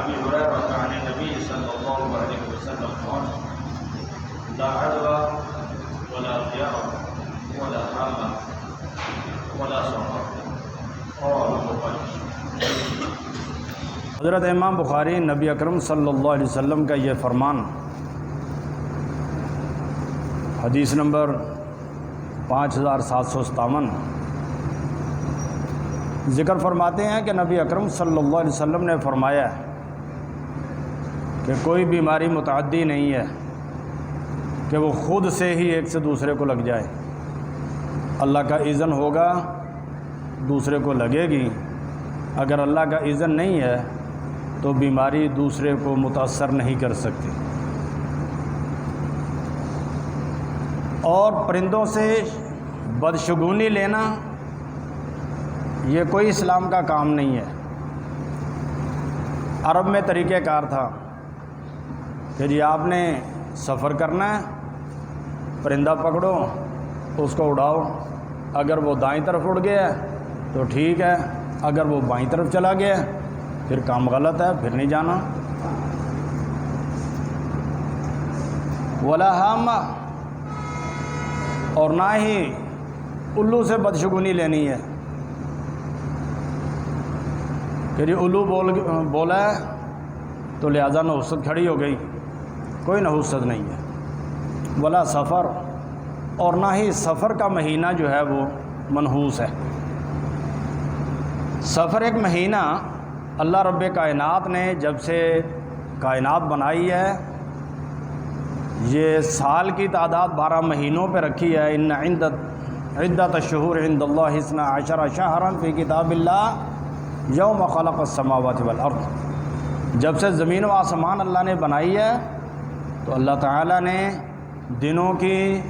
أبي هريرة عن النبي صلى الله عليه وسلم قال لا عدوى ولا ضياء ولا حامة ولا سفر رواه البخاري۔ حضرت امام بخاری نبی اکرم صلی اللہ علیہ وسلم کا یہ فرمان حدیث نمبر 5757 ذکر فرماتے ہیں کہ نبی اکرم صلی اللہ علیہ وسلم نے فرمایا کہ کوئی بیماری متعدی نہیں ہے کہ وہ خود سے ہی ایک سے دوسرے کو لگ جائے، اللہ کا اذن ہوگا دوسرے کو لگے گی۔ اگر اللہ کا اذن نہیں ہے تو بیماری دوسرے کو متاثر نہیں کر سکتی۔ اور پرندوں سے بدشگونی لینا یہ کوئی اسلام کا کام نہیں ہے۔ عرب میں طریقہ کار تھا کہ جی آپ نے سفر کرنا ہے، پرندہ پکڑو، اس کو اڑاؤ، اگر وہ دائیں طرف اڑ گیا تو ٹھیک ہے، اگر وہ بائیں طرف چلا گیا پھر کام غلط ہے، پھر نہیں جانا۔ ولا حامہ، اور نہ ہی الو سے بدشگونی لینی ہے کہ جی الو بولا ہے تو لہذا نحوست کھڑی ہو گئی، کوئی نحوست نہیں ہے۔ ولا سفر، اور نہ ہی سفر کا مہینہ جو ہے وہ منحوس ہے۔ سفر ایک مہینہ اللہ رب کائنات نے جب سے کائنات بنائی ہے، یہ سال کی تعداد 12 مہینوں پہ رکھی ہے۔ ان عدت الشہور عند اللہ 12 شہرا فی کتاب اللہ یوم خلق السماوات والارض۔ جب سے زمین و آسمان اللہ نے بنائی ہے تو اللہ تعالیٰ نے دنوں کی،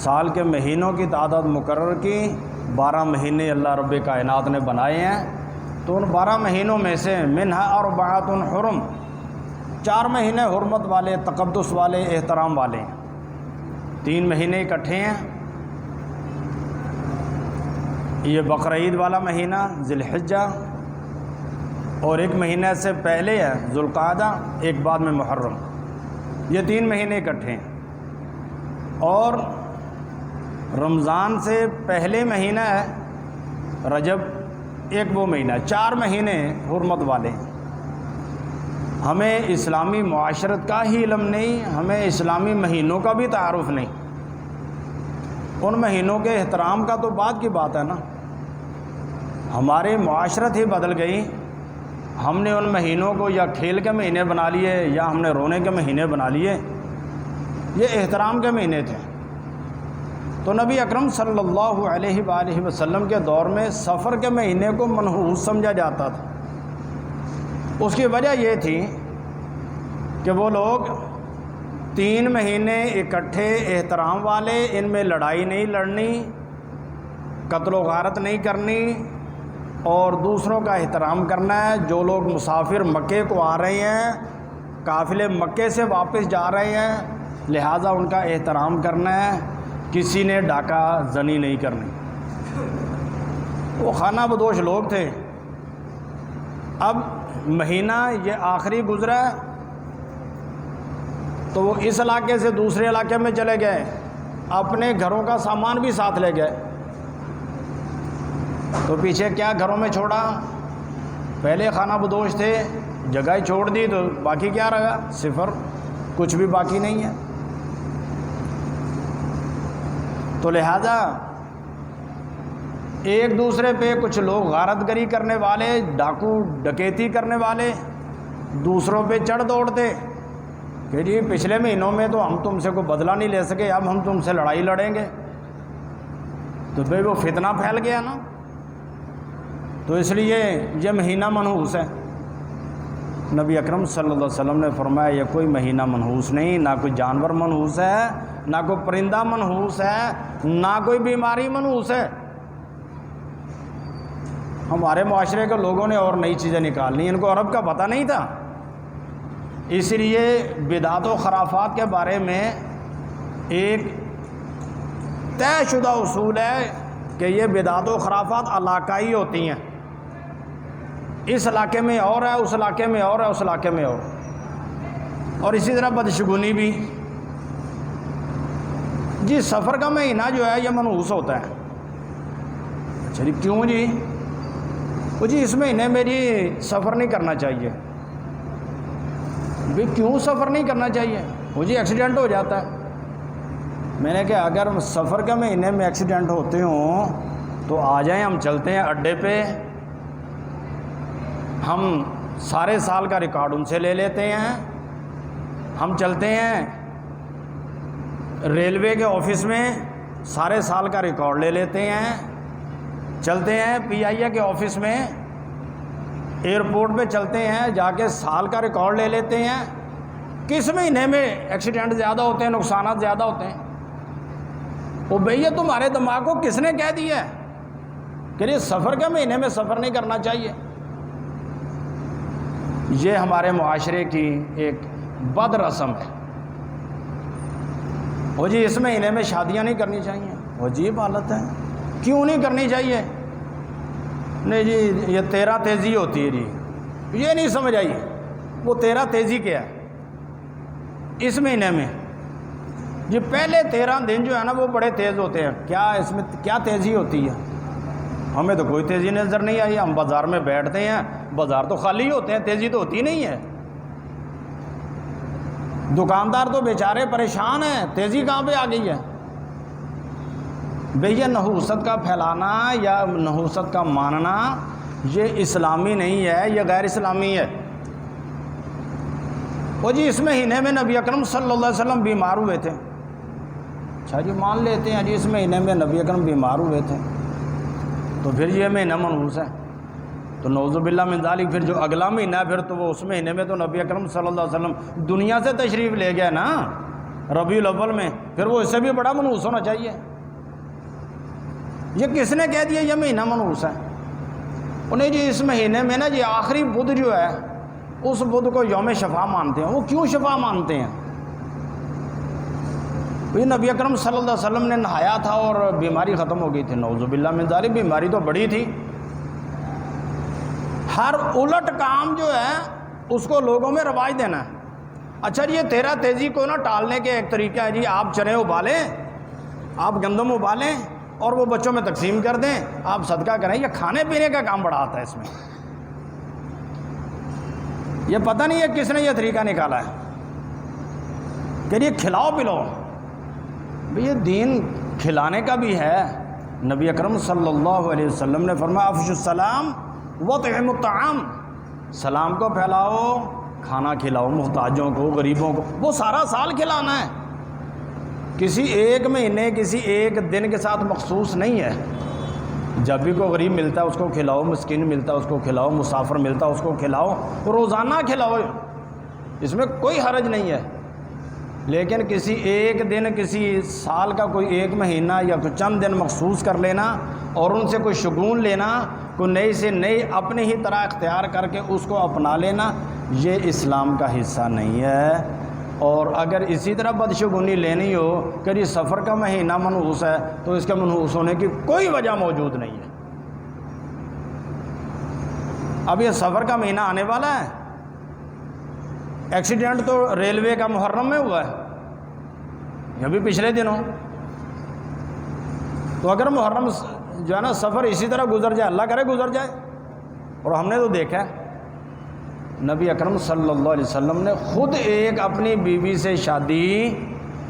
سال کے مہینوں کی تعداد مقرر کی، 12 مہینے اللہ رب کائنات نے بنائے ہیں۔ تو ان 12 مہینوں میں سے منہا اربعۃ حرم، 4 مہینے حرمت والے، تقدس والے، احترام والے ہیں۔ 3 مہینے اکٹھے ہیں، یہ بقرعید والا مہینہ ذی الحجہ، اور 1 مہینے سے پہلے ہے ذوالقعدہ، ایک بعد میں محرم۔ یہ 3 مہینے اکٹھے ہیں۔ اور رمضان سے پہلے مہینہ ہے رجب، ایک وہ مہینہ، 4 مہینے حرمت والے ہیں۔ ہمیں اسلامی معاشرت کا ہی علم نہیں، ہمیں اسلامی مہینوں کا بھی تعارف نہیں۔ ان مہینوں کے احترام کا تو بعد کی بات ہے نا، ہماری معاشرت ہی بدل گئی۔ ہم نے ان مہینوں کو یا کھیل کے مہینے بنا لیے یا ہم نے رونے کے مہینے بنا لیے، یہ احترام کے مہینے تھے۔ تو نبی اکرم صلی اللہ علیہ وآلہ وسلم کے دور میں سفر کے مہینے کو منحوس سمجھا جاتا تھا۔ اس کی وجہ یہ تھی کہ وہ لوگ 3 مہینے اکٹھے احترام والے، ان میں لڑائی نہیں لڑنی، قتل و غارت نہیں کرنی، اور دوسروں کا احترام کرنا ہے۔ جو لوگ مسافر مکے کو آ رہے ہیں، قافلے مکے سے واپس جا رہے ہیں، لہٰذا ان کا احترام کرنا ہے۔ کسی نے ڈاکہ زنی نہیں کرنی۔ وہ خانہ بدوش لوگ تھے۔ اب مہینہ یہ آخری گزرا ہے تو وہ اس علاقے سے دوسرے علاقے میں چلے گئے، اپنے گھروں کا سامان بھی ساتھ لے گئے۔ تو پیچھے کیا گھروں میں چھوڑا؟ پہلے خانہ بدوش تھے، جگہ ہی چھوڑ دی تو باقی کیا رہا؟ صفر، کچھ بھی باقی نہیں ہے۔ تو لہذا ایک دوسرے پہ کچھ لوگ غارت گری کرنے والے، ڈاکو ڈکیتی کرنے والے دوسروں پہ چڑھ دوڑتے کہ جی پچھلے مہینوں میں تو ہم تم سے کوئی بدلہ نہیں لے سکے، اب ہم تم سے لڑائی لڑیں گے۔ تو بھئی وہ فتنہ پھیل گیا نا۔ تو اس لیے یہ مہینہ منحوس ہے۔ نبی اکرم صلی اللہ علیہ وسلم نے فرمایا یہ کوئی مہینہ منحوس نہیں، نہ کوئی جانور منحوس ہے، نہ کوئی پرندہ منحوس ہے، نہ کوئی بیماری منحوس ہے۔ ہمارے معاشرے کے لوگوں نے اور نئی چیزیں نکالنی، ان کو عرب کا پتہ نہیں تھا۔ اس لیے بدعت و خرافات کے بارے میں ایک طے شدہ اصول ہے کہ یہ بدعت و خرافات علاقائی ہوتی ہیں، اس علاقے میں اور ہے، اس علاقے میں اور ہے، اس علاقے میں اور اسی طرح بدشگونی بھی۔ جی سفر کا مہینہ جو ہے یہ منحوس ہوتا ہے۔ اچھا جی کیوں جی؟ وہ جی اس مہینے میں جی سفر نہیں کرنا چاہیے۔ بھئی کیوں سفر نہیں کرنا چاہیے؟ وہ جی ایکسیڈنٹ ہو جاتا ہے۔ میں نے کہا اگر سفر کے مہینے میں ایکسیڈنٹ ہوتے ہوں تو آ جائیں، ہم چلتے ہیں اڈے پہ، ہم سارے سال کا ریکارڈ ان سے لے لیتے ہیں، ہم چلتے ہیں ریلوے کے آفس میں سارے سال کا ریکارڈ لے لیتے ہیں، چلتے ہیں پی آئی اے کے آفس میں، ایئرپورٹ پہ چلتے ہیں، جا کے سال کا ریکارڈ لے لیتے ہیں۔ کس مہینے میں ایکسیڈنٹ زیادہ ہوتے ہیں، نقصانات زیادہ ہوتے ہیں؟ وہ بھیا تمہارے دماغ کو کس نے کہہ دیا ہے کہ یہ سفر کے مہینے میں سفر نہیں کرنا چاہیے؟ یہ ہمارے معاشرے کی ایک بد رسم ہے۔ وہ جی اس مہینے میں شادیاں نہیں کرنی چاہیے، عجیب حالت ہے، کیوں نہیں کرنی چاہیے؟ نہیں جی یہ 13 تیزی ہوتی ہے، جی یہ نہیں سمجھ آئی، وہ 13 تیزی کیا ہے اس مہینے میں؟ جی پہلے 13 دن جو ہے نا وہ بڑے تیز ہوتے ہیں، کیا اس میں کیا تیزی ہوتی ہے؟ ہمیں تو کوئی تیزی نظر نہیں آئی، ہم بازار میں بیٹھتے ہیں، بازار تو خالی ہوتے ہیں، تیزی تو ہوتی نہیں ہے، دکاندار تو بیچارے پریشان ہیں، تیزی کہاں پہ آ گئی ہے؟ بھیا نحوست کا پھیلانا یا نحوست کا ماننا یہ اسلامی نہیں ہے، یہ غیر اسلامی ہے۔ وہ جی اس مہینے میں نبی اکرم صلی اللہ علیہ وسلم بیمار ہوئے تھے، اچھا جی مان لیتے ہیں جی اس مہینے میں نبی اکرم بیمار ہوئے تھے تو پھر یہ مہینہ منحوس ہے، تو نعوذ باللہ من ذالک پھر جو اگلا مہینہ ہے پھر تو وہ اس مہینے میں تو نبی اکرم صلی اللہ علیہ وسلم دنیا سے تشریف لے گئے نا ربیع الاول میں، پھر وہ اس سے بھی بڑا منحوس ہونا چاہیے۔ یہ کس نے کہہ دیا یہ مہینہ منحوس ہے؟ انہیں جی اس مہینے میں نا جی آخری بدھ جو ہے اس بدھ کو یوم شفا مانتے ہیں۔ وہ کیوں شفا مانتے ہیں؟ یہ نبی اکرم صلی اللہ علیہ وسلم نے نہایا تھا اور بیماری ختم ہو گئی تھی، نعوذ باللہ من ذالک، بیماری تو بڑی تھی۔ ہر الٹ کام جو ہے اس کو لوگوں میں رواج دینا ہے۔ اچھا جی یہ 13 تیزی کو نا ٹالنے کے ایک طریقہ ہے جی، آپ چنے ابالیں، آپ گندم ابالیں اور وہ بچوں میں تقسیم کر دیں، آپ صدقہ کریں۔ یہ کھانے پینے کا کام بڑا آتا ہے اس میں، یہ پتہ نہیں ہے کس نے یہ طریقہ نکالا ہے کہ یہ کھلاؤ پلاؤ۔ یہ دین کھلانے کا بھی ہے۔ نبی اکرم صلی اللہ علیہ وسلم نے فرمایا افشوا السلام واطعموا الطعام، سلام کو پھیلاؤ، کھانا کھلاؤ محتاجوں کو، غریبوں کو، وہ سارا سال کھلانا ہے، کسی ایک مہینے کسی ایک دن کے ساتھ مخصوص نہیں ہے۔ جب بھی کوئی غریب ملتا ہے اس کو کھلاؤ، مسکین ملتا ہے اس کو کھلاؤ، مسافر ملتا ہے اس کو کھلاؤ، روزانہ کھلاؤ، اس میں کوئی حرج نہیں ہے۔ لیکن کسی ایک دن کسی سال کا کوئی ایک مہینہ یا کوئی چند دن مخصوص کر لینا اور ان سے کوئی شگون لینا، کوئی نئی سے نئی اپنی ہی طرح اختیار کر کے اس کو اپنا لینا، یہ اسلام کا حصہ نہیں ہے۔ اور اگر اسی طرح بدشگونی لینی ہو کہ یہ سفر کا مہینہ منحوس ہے تو اس کے منحوس ہونے کی کوئی وجہ موجود نہیں ہے۔ اب یہ سفر کا مہینہ آنے والا ہے، ایکسیڈنٹ تو ریلوے کا محرم میں ہوا ہے، یہ بھی پچھلے دنوں، تو اگر محرم جو ہے نا سفر اسی طرح گزر جائے، اللہ کرے گزر جائے، اور ہم نے تو دیکھا ہے نبی اکرم صلی اللہ علیہ وسلم نے خود ایک اپنی بیوی سے شادی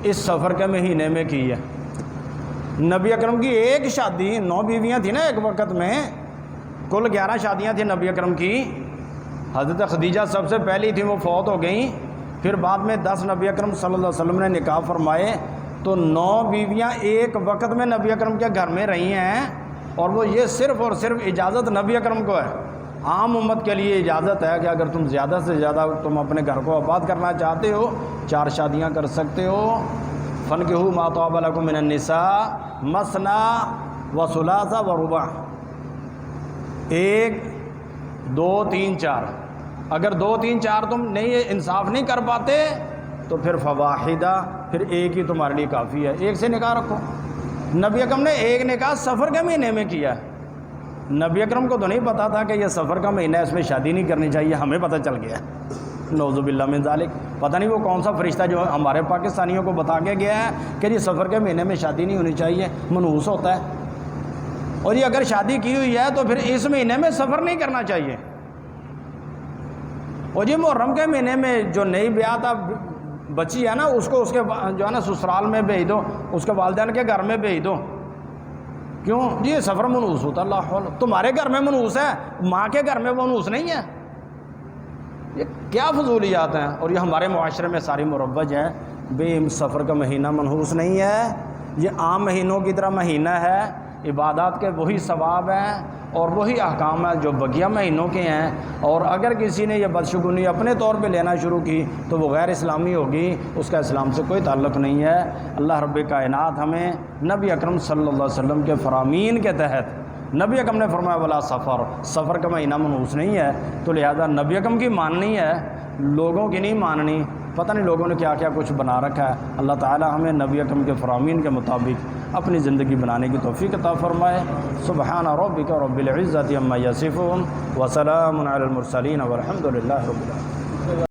اس سفر کے مہینے میں کی ہے۔ نبی اکرم کی ایک شادی، 9 بیویاں تھیں نا ایک وقت میں، کل 11 شادیاں تھیں نبی اکرم کی۔ حضرت خدیجہ سب سے پہلی تھی، وہ فوت ہو گئیں، پھر بعد میں 10 نبی اکرم صلی اللہ علیہ وسلم نے نکاح فرمائے، تو 9 بیویاں ایک وقت میں نبی اکرم کے گھر میں رہی ہیں، اور وہ یہ صرف اور صرف اجازت نبی اکرم کو ہے۔ عام امت کے لیے اجازت ہے کہ اگر تم زیادہ سے زیادہ تم اپنے گھر کو آباد کرنا چاہتے ہو 4 شادیاں کر سکتے ہو۔ فَانكِحُوا مَا طَابَ لَكُم مِّنَ النِّسَاءِ مَثْنَىٰ وَثُلَاثَ وَرُبَاعَ، 1 2 3 4، اگر 2 3 4 تم نہیں انصاف نہیں کر پاتے تو پھر فواحدہ، پھر ایک ہی تمہارے لیے کافی ہے، ایک سے نکاح رکھو۔ نبی اکرم نے ایک نکاح سفر کے مہینے میں کیا ہے، نبی اکرم کو تو نہیں پتا تھا کہ یہ سفر کا مہینہ ہے، اس میں شادی نہیں کرنی چاہیے، ہمیں پتہ چل گیا نعوذ باللہ من ذالک۔ پتہ نہیں وہ کون سا فرشتہ جو ہمارے پاکستانیوں کو بتا کے گیا ہے کہ یہ سفر کے مہینے میں شادی نہیں ہونی چاہیے، منحوس ہوتا ہے، اور یہ اگر شادی کی ہوئی ہے تو پھر اس مہینے میں سفر نہیں کرنا چاہیے۔ اور یہ محرم کے مہینے میں جو نئی بیاہ بچی ہے نا، اس کو اس کے جو ہے نا سسرال میں بھیج دو، اس کے والدین کے گھر میں بھیج دو۔ کیوں جی؟ یہ سفر منحوس ہوتا، اللہ حول۔ تمہارے گھر میں منحوس ہے، ماں کے گھر میں منحوس نہیں ہے۔ یہ کیا فضولیات ہیں، اور یہ ہمارے معاشرے میں ساری مروج ہے۔ بے سفر کا مہینہ منحوس نہیں ہے، یہ عام مہینوں کی طرح مہینہ ہے، عبادات کے وہی ثواب ہیں اور وہی احکام ہیں جو بقیہ مہینوں کے ہیں۔ اور اگر کسی نے یہ بدشگونی اپنے طور پہ لینا شروع کی تو وہ غیر اسلامی ہوگی، اس کا اسلام سے کوئی تعلق نہیں ہے۔ اللہ رب کائنات ہمیں نبی اکرم صلی اللہ علیہ وسلم کے فرامین کے تحت، نبی اکرم نے فرمایا ولا سفر، سفر کا مہینہ منحوس نہیں ہے، تو لہذا نبی اکرم کی ماننی ہے، لوگوں کی نہیں ماننی۔ پتہ نہیں لوگوں نے کیا کیا کچھ بنا رکھا ہے۔ اللہ تعالی ہمیں نبی اکرم کے فرامین کے مطابق اپنی زندگی بنانے کی توفیق عطا فرمائے۔ سبحان ربک رب العزۃ عما یصفون وسلام علی المرسلین والحمد للہ رب العالمین۔